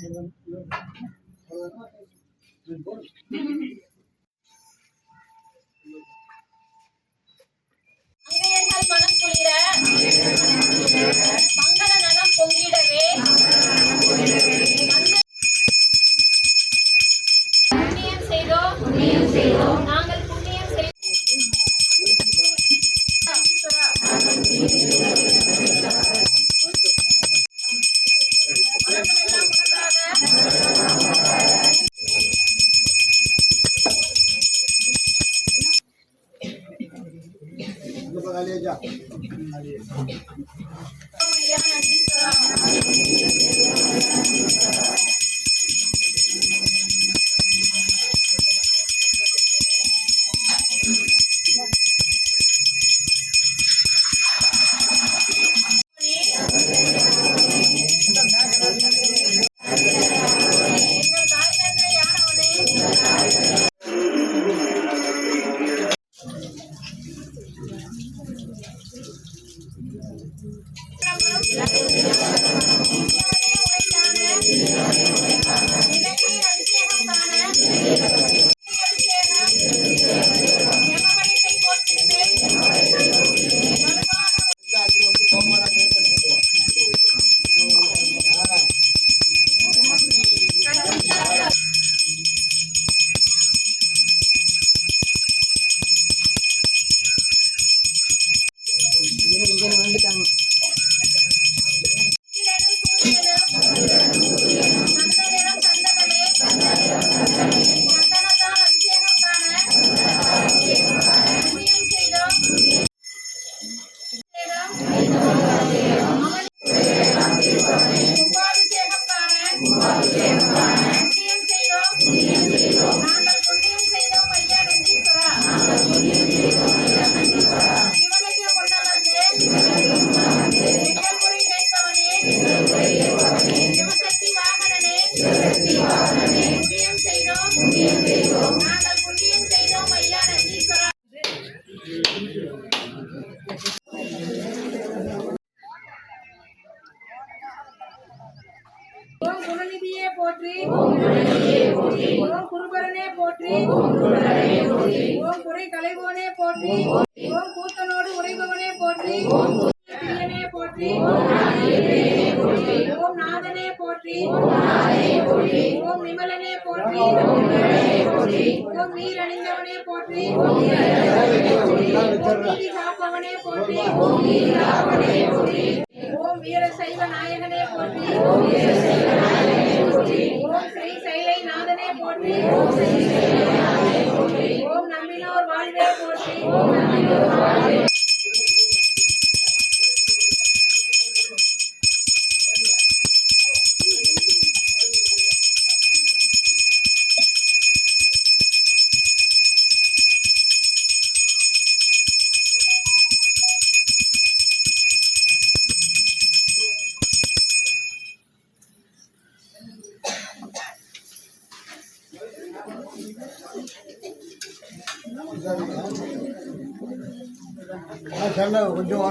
மனம் குளிர மங்கள நலம் பொங்கிடவே புண்ணியம் செய்தோம் நாங்கள் புண்ணியம் குருநிதியே போற்றி ஓம் குருபரனே போற்றி ஓம் குறை களைவோனே போற்றி ஓம் கூத்தனோடு உறைபவனே போற்றி பிரியனே போற்றி ஓம் நாதனே போற்றி ஓம் நிமலனே போற்றி ஓம் நீர் அணிந்தவனே போற்றி ஓம் நீதி காப்பவனே போற்றி ஓம் வீர சைவ நாயகனே போற்றி ஓம் ஸ்ரீ சைலை நாதனே போற்றி ஓம் நம்பினோர் வாழ்வே போற்றி கொஞ்சம்